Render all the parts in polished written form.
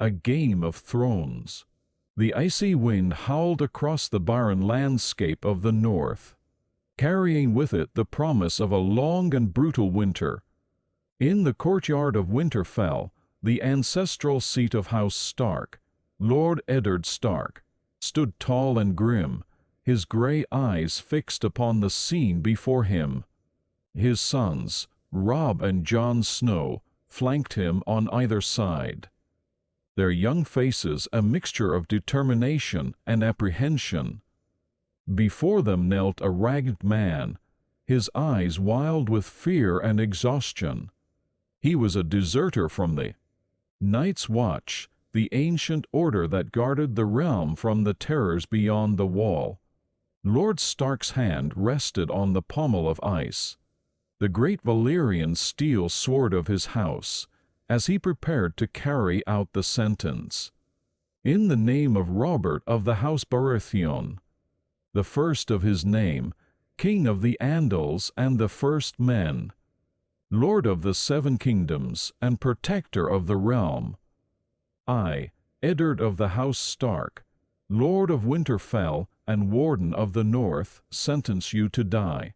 A Game of Thrones. The icy wind howled across the barren landscape of the north, carrying with it the promise of a long and brutal winter. In the courtyard of Winterfell, the ancestral seat of House Stark, Lord Eddard Stark stood tall and grim, his grey eyes fixed upon the scene before him. His sons, Robb and Jon Snow, flanked him on either side, their young faces a mixture of determination and apprehension. Before them knelt a ragged man, his eyes wild with fear and exhaustion. He was a deserter from the Night's Watch, the ancient order that guarded the realm from the terrors beyond the wall. Lord Stark's hand rested on the pommel of ice, the great Valyrian steel sword of his house, as he prepared to carry out the sentence. In the name of Robert of the House Baratheon, the first of his name, King of the Andals and the First Men, Lord of the Seven Kingdoms and Protector of the realm, I, Eddard of the House Stark, Lord of Winterfell and Warden of the North, sentence you to die.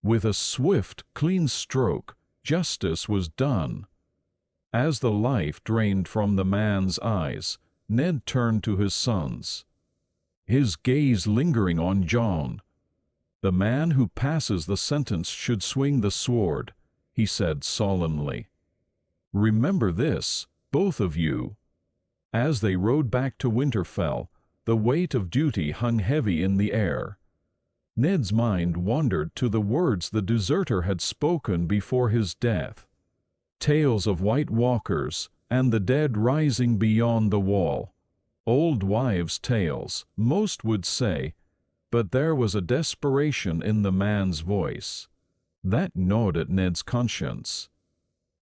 With a swift, clean stroke, justice was done. As the life drained from the man's eyes, Ned turned to his sons, his gaze lingering on Jon. "The man who passes the sentence should swing the sword," he said solemnly. "Remember this, both of you." As they rode back to Winterfell, the weight of duty hung heavy in the air. Ned's mind wandered to the words the deserter had spoken before his death. Tales of White Walkers and the dead rising beyond the wall. Old wives' tales, most would say, but there was a desperation in the man's voice that gnawed at Ned's conscience.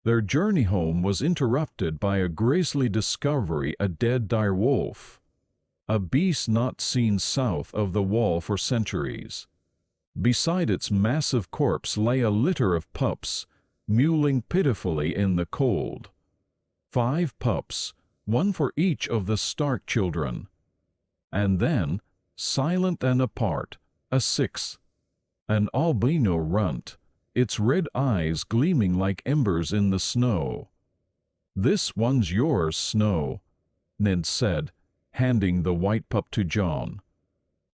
Their journey home was interrupted by a grisly discovery: a dead direwolf, a beast not seen south of the wall for centuries. Beside its massive corpse lay a litter of pups, mewling pitifully in the cold. 5 pups, one for each of the Stark children. And then, silent and apart, a 6th, an albino runt, its red eyes gleaming like embers in the snow. "This one's yours, Snow," Ned said, handing the white pup to Jon.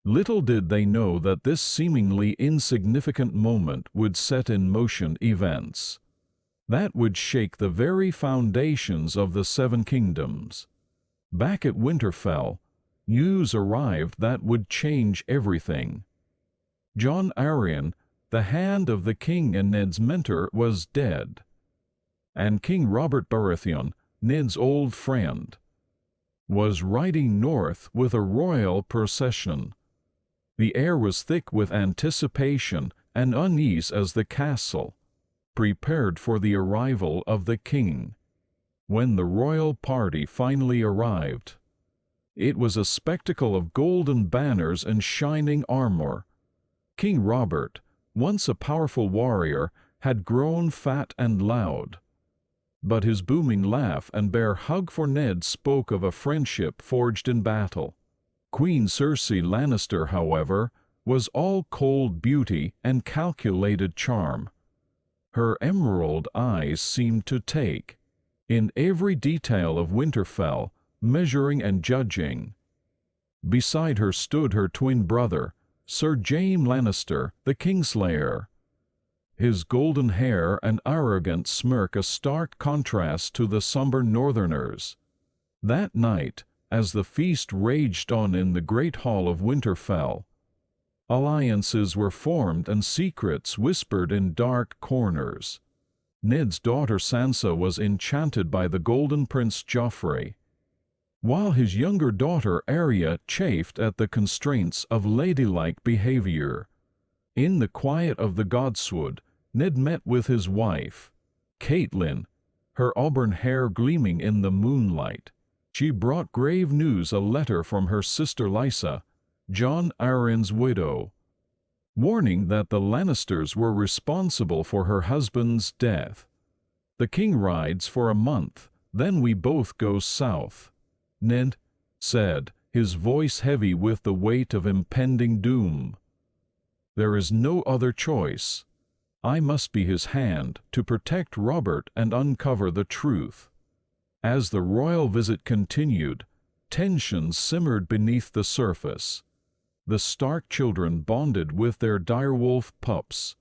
Little did they know that this seemingly insignificant moment would set in motion events that would shake the very foundations of the Seven Kingdoms. Back at Winterfell, news arrived that would change everything. Jon Arryn, the Hand of the King and Ned's mentor, was dead. And King Robert Baratheon, Ned's old friend, was riding north with a royal procession. The air was thick with anticipation and unease as the castle prepared for the arrival of the king. When the royal party finally arrived, it was a spectacle of golden banners and shining armor. King Robert, once a powerful warrior, had grown fat and loud, but his booming laugh and bear hug for Ned spoke of a friendship forged in battle. Queen Cersei Lannister, however, was all cold beauty and calculated charm. Her emerald eyes seemed to take in every detail of Winterfell, measuring and judging. Beside her stood her twin brother, Sir Jaime Lannister, the Kingslayer, his golden hair and arrogant smirk a stark contrast to the somber Northerners. That night, as the feast raged on in the great hall of Winterfell, alliances were formed and secrets whispered in dark corners. Ned's daughter Sansa was enchanted by the Golden Prince Joffrey, while his younger daughter Arya chafed at the constraints of ladylike behavior. In the quiet of the Godswood, Ned met with his wife, Catelyn, her auburn hair gleaming in the moonlight. She brought grave news: a letter from her sister Lysa, Jon Arryn's widow, warning that the Lannisters were responsible for her husband's death. "The king rides for a month, then we both go south," Ned said, his voice heavy with the weight of impending doom. "There is no other choice. I must be his hand to protect Robert and uncover the truth." As the royal visit continued, tensions simmered beneath the surface. The Stark children bonded with their direwolf pups,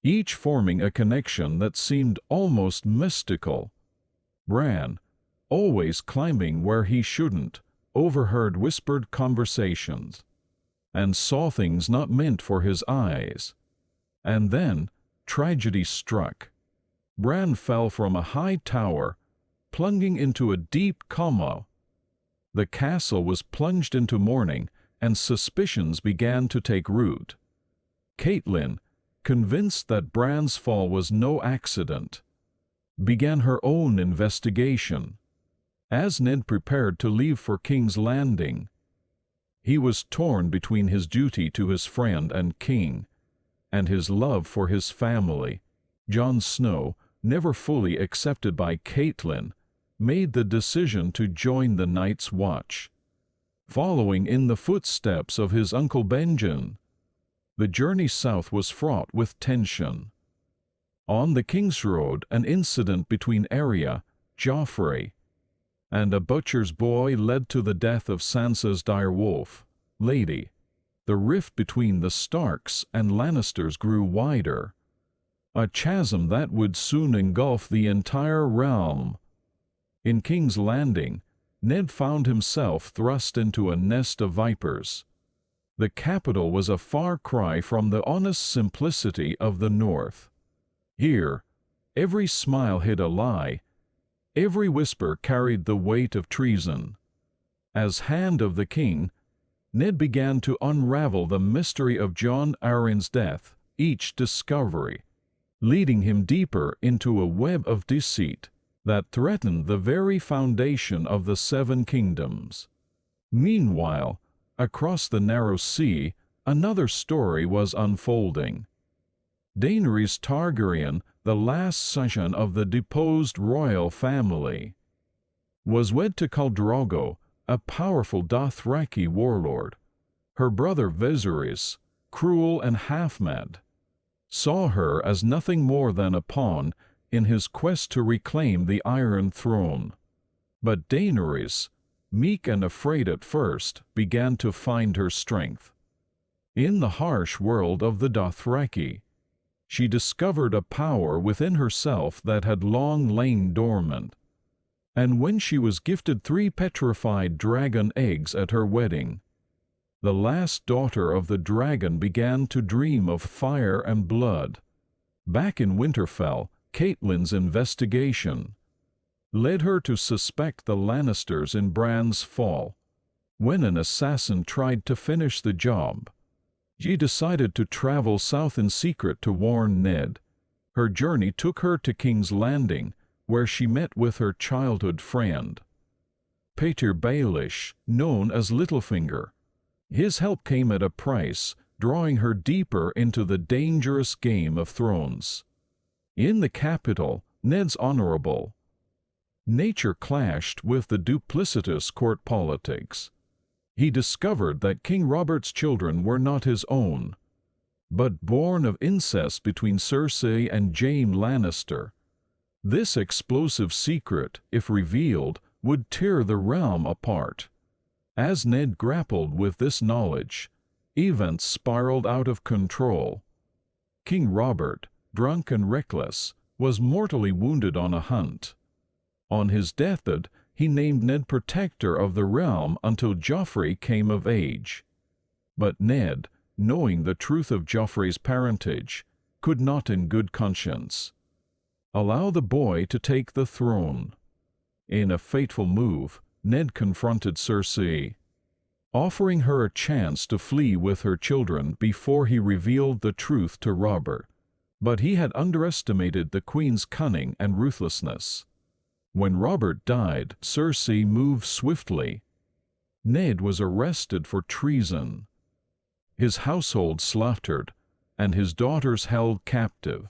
each forming a connection that seemed almost mystical. Bran, always climbing where he shouldn't, overheard whispered conversations, and saw things not meant for his eyes. And then tragedy struck. Bran fell from a high tower, plunging into a deep coma. The castle was plunged into mourning, and suspicions began to take root. Catelyn, convinced that Bran's fall was no accident, began her own investigation. As Ned prepared to leave for King's Landing, he was torn between his duty to his friend and king, and his love for his family. Jon Snow, never fully accepted by Catelyn, made the decision to join the Night's Watch. Following in the footsteps of his uncle Benjen, the journey south was fraught with tension. On the King's Road, an incident between Arya, Joffrey, and a butcher's boy led to the death of Sansa's direwolf, Lady. The rift between the Starks and Lannisters grew wider, a chasm that would soon engulf the entire realm. In King's Landing, Ned found himself thrust into a nest of vipers. The capital was a far cry from the honest simplicity of the North. Here, every smile hid a lie, every whisper carried the weight of treason. As Hand of the King, Ned began to unravel the mystery of Jon Arryn's death, each discovery leading him deeper into a web of deceit that threatened the very foundation of the Seven Kingdoms. Meanwhile, across the narrow sea, another story was unfolding. Daenerys Targaryen, the last son of the deposed royal family, was wed to Khal Drogo, a powerful Dothraki warlord. Her brother Viserys, cruel and half-mad, saw her as nothing more than a pawn in his quest to reclaim the Iron Throne. But Daenerys, meek and afraid at first, began to find her strength. In the harsh world of the Dothraki, she discovered a power within herself that had long lain dormant. And when she was gifted 3 petrified dragon eggs at her wedding, the last daughter of the dragon began to dream of fire and blood. Back in Winterfell, Catelyn's investigation led her to suspect the Lannisters in Bran's fall. When an assassin tried to finish the job, she decided to travel south in secret to warn Ned. Her journey took her to King's Landing, where she met with her childhood friend, Petyr Baelish, known as Littlefinger. His help came at a price, drawing her deeper into the dangerous Game of Thrones. In the capital, Ned's honorable nature clashed with the duplicitous court politics. He discovered that King Robert's children were not his own, but born of incest between Cersei and Jaime Lannister. This explosive secret, if revealed, would tear the realm apart. As Ned grappled with this knowledge, events spiraled out of control. King Robert, drunk and reckless, was mortally wounded on a hunt. On his deathbed, he named Ned protector of the realm until Joffrey came of age. But Ned, knowing the truth of Joffrey's parentage, could not in good conscience allow the boy to take the throne. In a fateful move, Ned confronted Cersei, offering her a chance to flee with her children before he revealed the truth to Robert. But he had underestimated the Queen's cunning and ruthlessness. When Robert died, Cersei moved swiftly. Ned was arrested for treason, his household slaughtered, and his daughters held captive.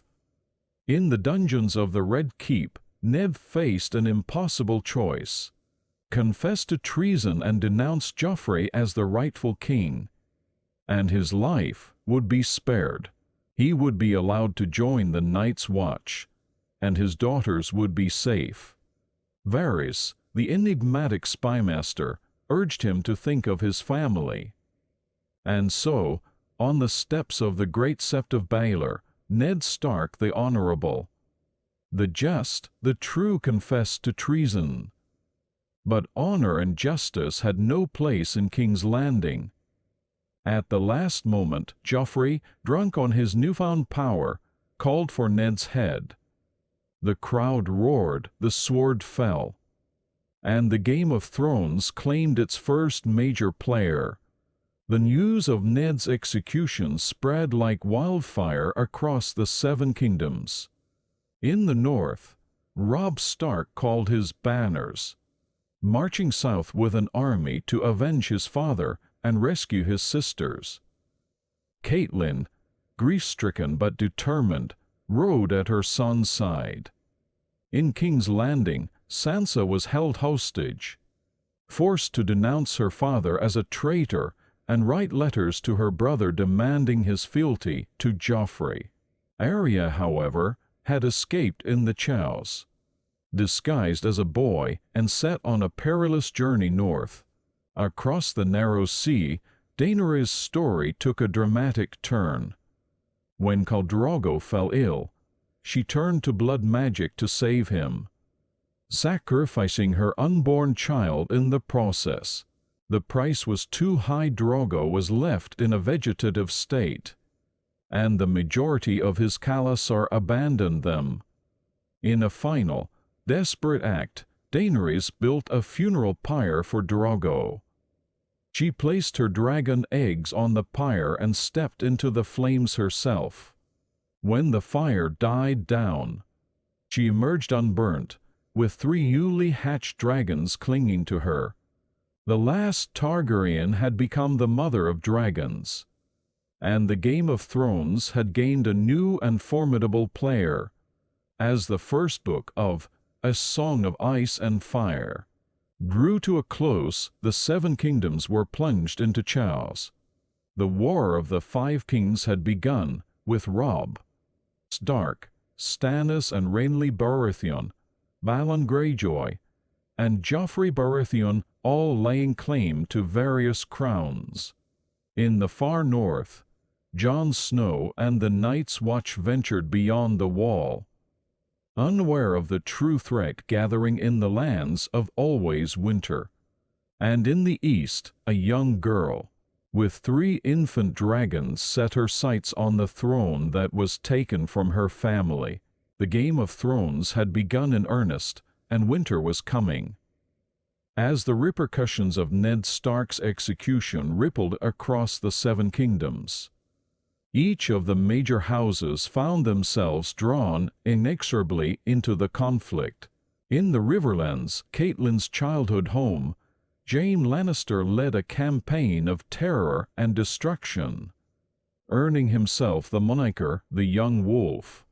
In the dungeons of the Red Keep, Ned faced an impossible choice: confessed to treason and denounced Joffrey as the rightful king, and his life would be spared. He would be allowed to join the Night's Watch, and his daughters would be safe. Varys, the enigmatic spymaster, urged him to think of his family. And so, on the steps of the great Sept of Baelor, Ned Stark the Honorable, the just, the true, confessed to treason. But honor and justice had no place in King's Landing. At the last moment, Joffrey, drunk on his newfound power, called for Ned's head. The crowd roared, the sword fell, and the Game of Thrones claimed its first major player. The news of Ned's execution spread like wildfire across the Seven Kingdoms. In the north, Robb Stark called his banners, marching south with an army to avenge his father and rescue his sisters. Catelyn, grief-stricken but determined, rode at her son's side. In King's Landing, Sansa was held hostage, forced to denounce her father as a traitor and write letters to her brother demanding his fealty to Joffrey. Arya, however, had escaped in the Chows, disguised as a boy and set on a perilous journey north. Across the narrow sea, Daenerys' story took a dramatic turn. When Khal Drogo fell ill, she turned to blood magic to save him, sacrificing her unborn child in the process. The price was too high. Drogo was left in a vegetative state, and the majority of his khalasar abandoned them. In a final, desperate act, Daenerys built a funeral pyre for Drogo. She placed her dragon eggs on the pyre and stepped into the flames herself. When the fire died down, she emerged unburnt, with 3 newly hatched dragons clinging to her. The last Targaryen had become the mother of dragons, and the Game of Thrones had gained a new and formidable player. As the first book of A Song of Ice and Fire drew to a close, the Seven Kingdoms were plunged into chaos. The War of the Five Kings had begun, with Robb Stark, Stannis and Renly Baratheon, Balon Greyjoy, and Joffrey Baratheon all laying claim to various crowns. In the far north, Jon Snow and the Night's Watch ventured beyond the Wall, unaware of the true threat gathering in the lands of Always Winter. And in the east, a young girl, with 3 infant dragons, set her sights on the throne that was taken from her family. The Game of Thrones had begun in earnest, and winter was coming. As the repercussions of Ned Stark's execution rippled across the Seven Kingdoms, each of the major houses found themselves drawn inexorably into the conflict. In the Riverlands, Catelyn's childhood home, Jaime Lannister led a campaign of terror and destruction, earning himself the moniker the Young Wolf.